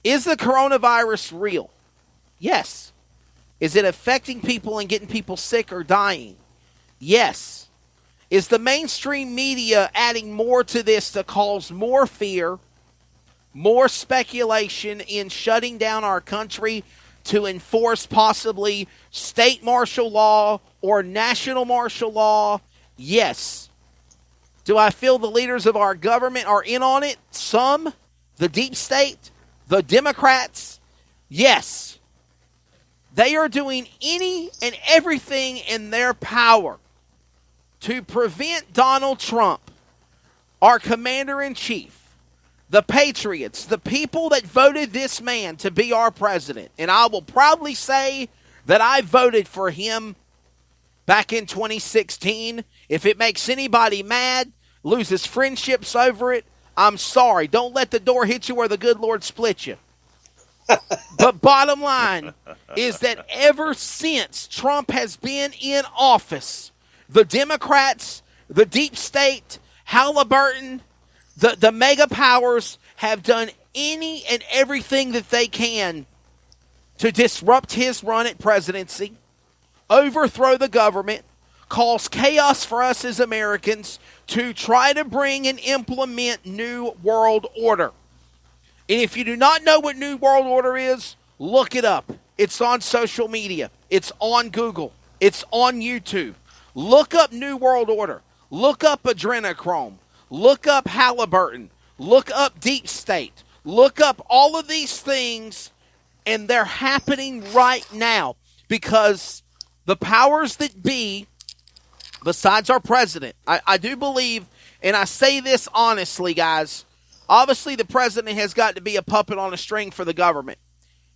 Is the coronavirus real? Yes. Is it affecting people and getting people sick or dying? Yes. Is the mainstream media adding more to this to cause more fear, more speculation in shutting down our country to enforce possibly state martial law or national martial law? Yes. Do I feel the leaders of our government are in on it? Some. The deep state. The Democrats. Yes. They are doing any and everything in their power to prevent Donald Trump, our commander-in-chief, the patriots, the people that voted this man to be our president. And I will proudly say that I voted for him back in 2016. If it makes anybody mad, loses friendships over it, I'm sorry. Don't let the door hit you where the good Lord split you. But bottom line is that ever since Trump has been in office, the Democrats, the deep state, Halliburton, the mega powers have done any and everything that they can to disrupt his run at presidency, overthrow the government, cause chaos for us as Americans, to try to bring and implement New World Order. And if you do not know what New World Order is, look it up. It's on social media. It's on Google. It's on YouTube. Look up New World Order. Look up adrenochrome. Look up Halliburton. Look up Deep State. Look up all of these things, and they're happening right now because the powers that be, besides our president, I do believe, and I say this honestly, guys, obviously the president has got to be a puppet on a string for the government.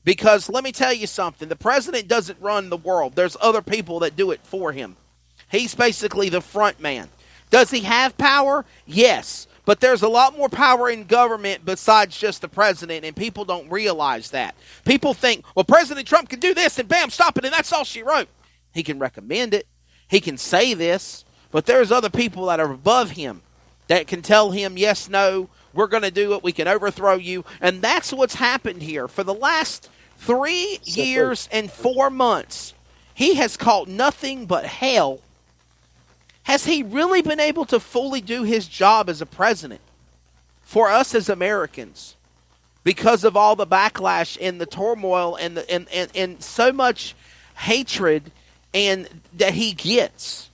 Because let me tell you something, the president doesn't run the world. There's other people that do it for him. He's basically the front man. Does he have power? Yes. But there's a lot more power in government besides just the president, and people don't realize that. People think, well, President Trump can do this, and bam, stop it, and that's all she wrote. He can recommend it. He can say this. But there's other people that are above him that can tell him, yes, no, we're going to do it. We can overthrow you. And that's what's happened here. For the last 3 years and 4 months, he has caught nothing but hell. Has he really been able to fully do his job as a president for us as Americans because of all the backlash and the turmoil and so much hatred and that he gets?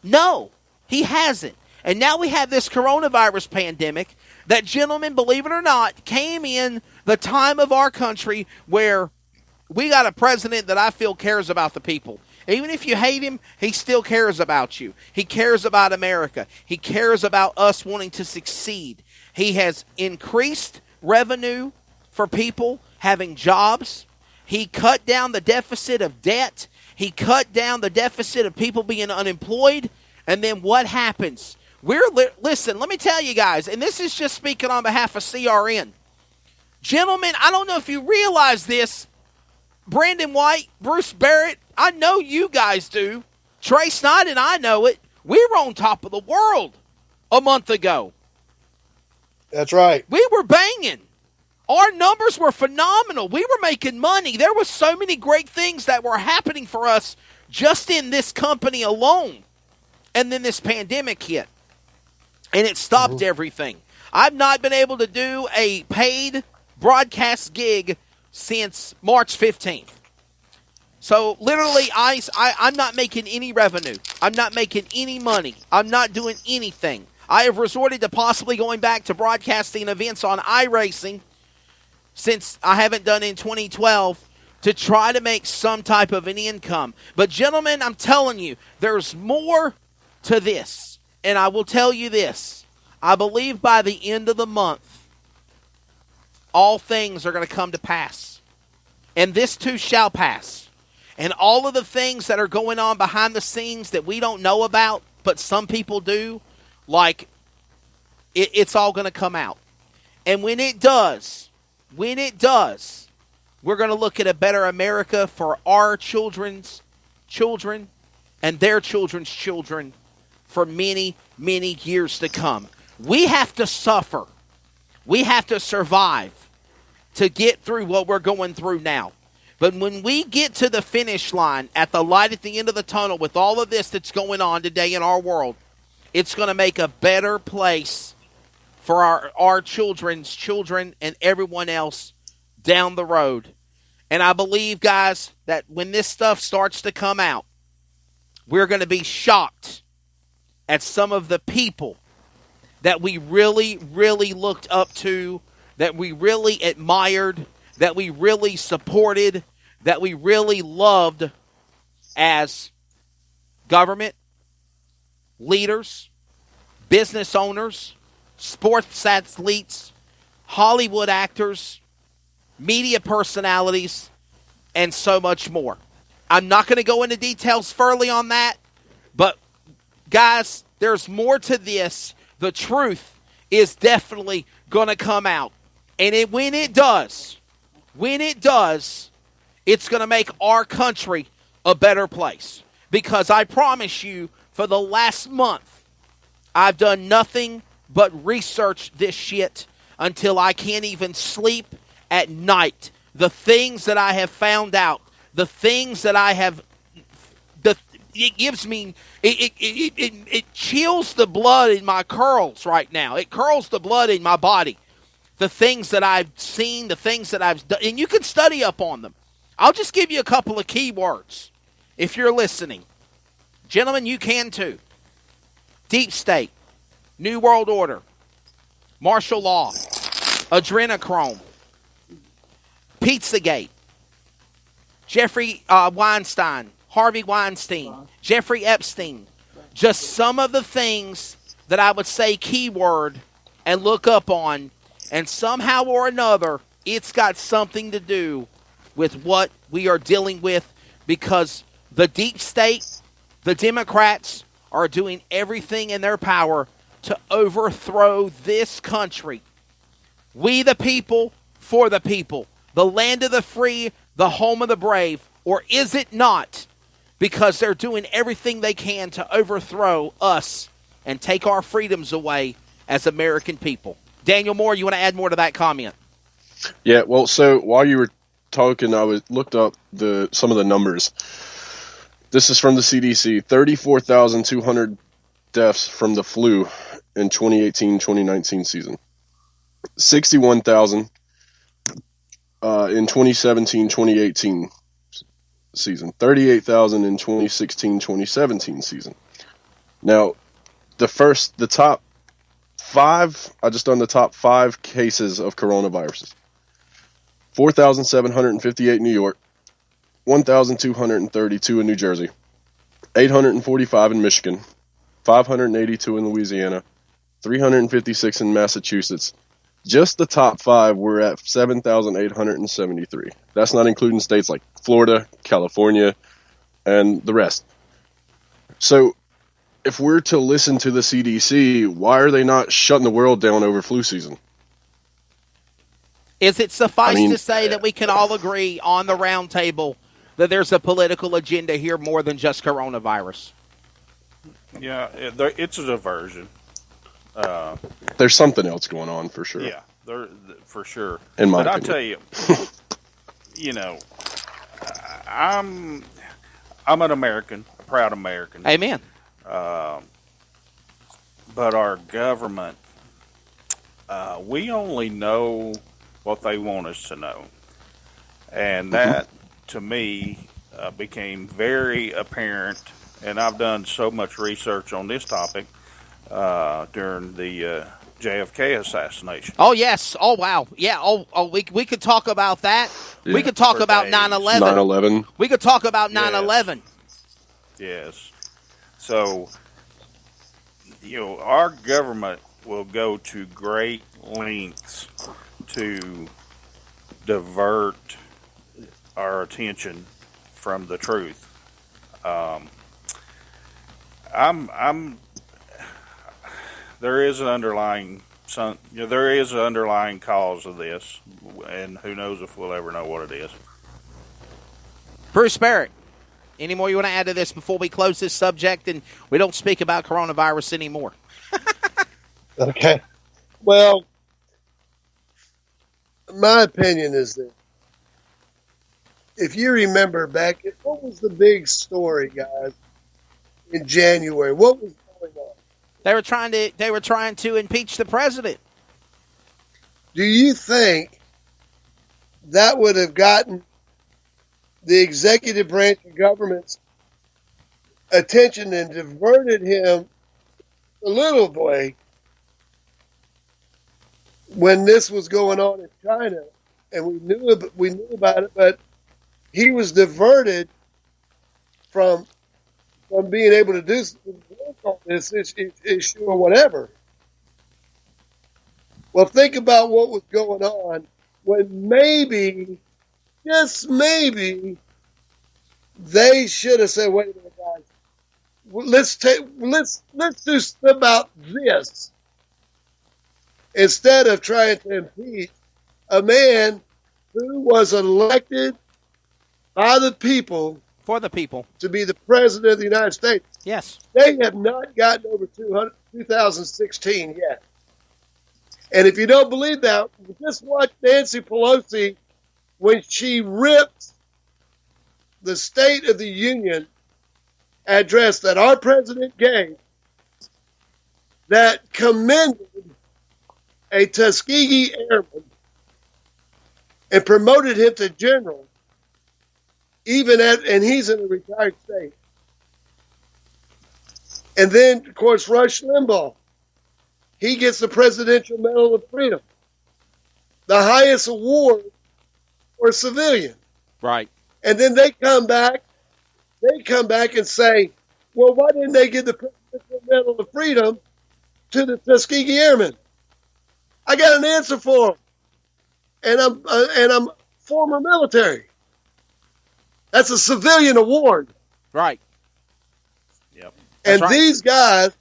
No, he hasn't. And now we have this coronavirus pandemic that, gentlemen, believe it or not, came in the time of our country where we got a president that I feel cares about the people. Even if you hate him, he still cares about you. He cares about America. He cares about us wanting to succeed. He has increased revenue for people having jobs. He cut down the deficit of debt. He cut down the deficit of people being unemployed. And then what happens? Listen, let me tell you guys, and this is just speaking on behalf of CRN. Gentlemen, I don't know if you realize this. Brandon White, Bruce Barrett, I know you guys do. Trey Snyder and I know it. We were on top of the world a month ago. That's right. We were banging. Our numbers were phenomenal. We were making money. There were so many great things that were happening for us just in this company alone. And then this pandemic hit. And it stopped everything. I've not been able to do a paid broadcast gig since March 15th. So literally, I'm not making any revenue. I'm not making any money. I'm not doing anything. I have resorted to possibly going back to broadcasting events on iRacing since I haven't done in 2012 to try to make some type of an income. But gentlemen, I'm telling you, there's more to this. And I will tell you this. I believe by the end of the month, all things are going to come to pass. And this too shall pass. And all of the things that are going on behind the scenes that we don't know about, but some people do, like, it's all going to come out. And when it does, we're going to look at a better America for our children's children and their children's children for many, many years to come. We have to suffer. We have to survive. to get through what we're going through now. But when we get to the finish line, at the light at the end of the tunnel, with all of this that's going on today in our world, it's going to make a better place for our children's children and everyone else down the road. And I believe, guys, that when this stuff starts to come out, we're going to be shocked at some of the people that we really, really looked up to, that we really admired, that we really supported, that we really loved as government, leaders, business owners, sports athletes, Hollywood actors, media personalities, and so much more. I'm not going to go into details further on that, but guys, there's more to this. The truth is definitely going to come out. And when it does, it's going to make our country a better place. Because I promise you, for the last month, I've done nothing but research this shit until I can't even sleep at night. The things that I have found out, the things that I have, it gives me, it chills the blood in my curls right now. It curls the blood in my body. The things that I've seen, the things that I've done, and you can study up on them. I'll just give you a couple of key words if you're listening. Gentlemen, you can too. Deep State, New World Order, martial law, adrenochrome, Pizzagate, Jeffrey Weinstein, Harvey Weinstein, Jeffrey Epstein. Just some of the things that I would say keyword and look up on, and somehow or another, it's got something to do with what we are dealing with, because the deep state, the Democrats, are doing everything in their power to overthrow this country. We the people, for the people. The land of the free, the home of the brave. Or is it not? Because they're doing everything they can to overthrow us and take our freedoms away as American people. Daniel Moore, you want to add more to that comment? Yeah, well, so while you were talking, I looked up some of the numbers. This is from the CDC. 34,200 deaths from the flu in 2018-2019 season. 61,000 in 2017-2018 season. 38,000 in 2016-2017 season. Now, the top five, I just done the top 5 cases of coronaviruses. 4,758 in New York, 1,232 in New Jersey, 845 in Michigan, 582 in Louisiana, 356 in Massachusetts. Just the top 5 were at 7,873. That's not including states like Florida, California, and the rest. So, if we're to listen to the CDC, why are they not shutting the world down over flu season? Is it suffice to say that we can all agree on the round table that there's a political agenda here more than just coronavirus? Yeah, it's a diversion. There's something else going on for sure. Yeah, for sure. In my But opinion. I tell you, I'm an American, a proud American. Amen. But our government, we only know what they want us to know. And that, to me, became very apparent. And I've done so much research on this topic during the JFK assassination. Oh, yes. Oh, wow. Yeah. Oh, we could talk about that. Yeah. We could talk For about days. 9/11. 9/11. We could talk about 9/11. Yes. So, our government will go to great lengths to divert our attention from the truth. There is an underlying cause of this, and who knows if we'll ever know what it is. Bruce Barrett, any more you want to add to this before we close this subject and we don't speak about coronavirus anymore? Okay. Well, my opinion is that if you remember back, what was the big story, guys, in January? What was going on? They were trying to impeach the president. Do you think that would have gotten the executive branch of government's attention and diverted him a little way when this was going on in China, and we knew about it, but he was diverted from being able to do work on this issue or whatever. Well, think about what was going on when maybe, just maybe, they should have said, "Wait a minute, guys, let's do something about this," instead of trying to impeach a man who was elected by the people For the people. to be the president of the United States. Yes. They have not gotten over 2016 yet. And if you don't believe that, just watch Nancy Pelosi when she ripped the State of the Union address that our president gave that commended a Tuskegee Airman and promoted him to general, and he's in a retired state. And then, of course, Rush Limbaugh. He gets the Presidential Medal of Freedom, the highest award for a civilian. Right. And then they come back and say, well, why didn't they give the Presidential Medal of Freedom to the Tuskegee Airmen? I got an answer for them. And I'm former military. That's a civilian award. Right. Yep. And right. these guys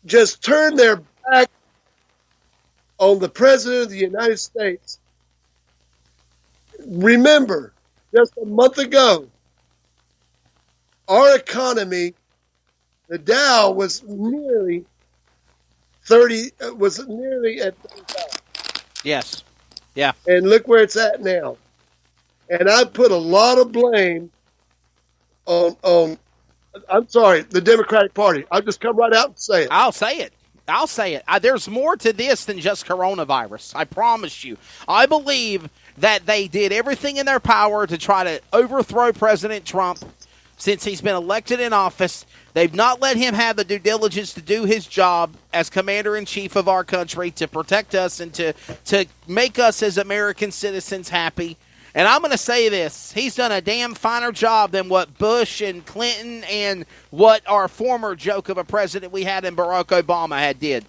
just turned their back on the President of the United States. Remember, just a month ago, our economy, the Dow was nearly at 35. Yes. Yeah. And look where it's at now. And I put a lot of blame on I'm sorry, the Democratic Party. I'll just come right out and say it. I'll say it. There's more to this than just coronavirus. I promise you. I believe that they did everything in their power to try to overthrow President Trump since he's been elected in office. They've not let him have the due diligence to do his job as commander-in-chief of our country, to protect us and to make us as American citizens happy. And I'm going to say this. He's done a damn finer job than what Bush and Clinton and what our former joke of a president we had in Barack Obama had did.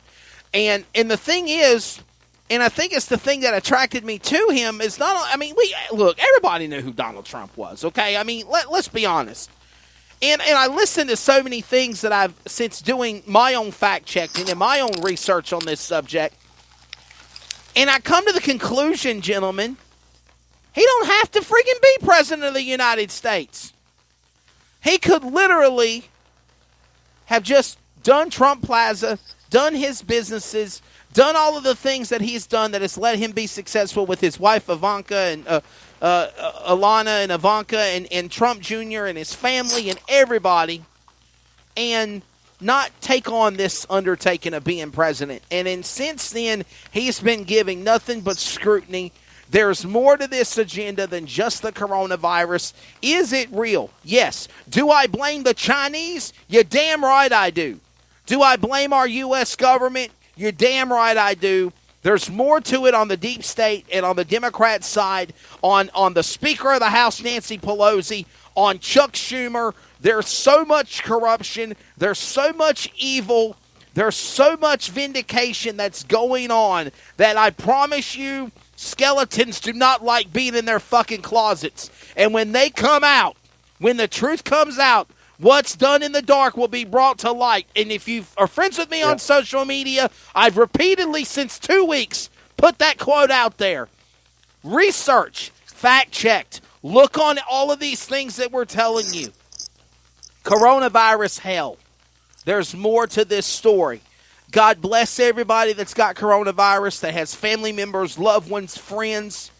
And the thing is, and I think it's the thing that attracted me to him, is look, everybody knew who Donald Trump was, okay? I mean, let's be honest. And I listened to so many things that I've, since doing my own fact-checking and my own research on this subject, and I come to the conclusion, gentlemen, he don't have to freaking be president of the United States. He could literally have just done Trump Plaza, done his businesses, done all of the things that he's done that has let him be successful with his wife Ivanka and Alana and Ivanka and Trump Jr. and his family and everybody, and not take on this undertaking of being president. And then since then, he's been giving nothing but scrutiny. There's more to this agenda than just the coronavirus. Is it real? Yes. Do I blame the Chinese? You're damn right I do. Do I blame our U.S. government? You're damn right I do. There's more to it on the deep state and on the Democrat side, on the Speaker of the House, Nancy Pelosi, on Chuck Schumer. There's so much corruption. There's so much evil. There's so much vindication that's going on that I promise you, skeletons do not like being in their fucking closets. And when they come out, when the truth comes out, what's done in the dark will be brought to light. And if you are friends with me on social media, I've repeatedly since 2 weeks put that quote out there. Research, fact-checked, look on all of these things that we're telling you. Coronavirus hell. There's more to this story. God bless everybody that's got coronavirus, that has family members, loved ones, friends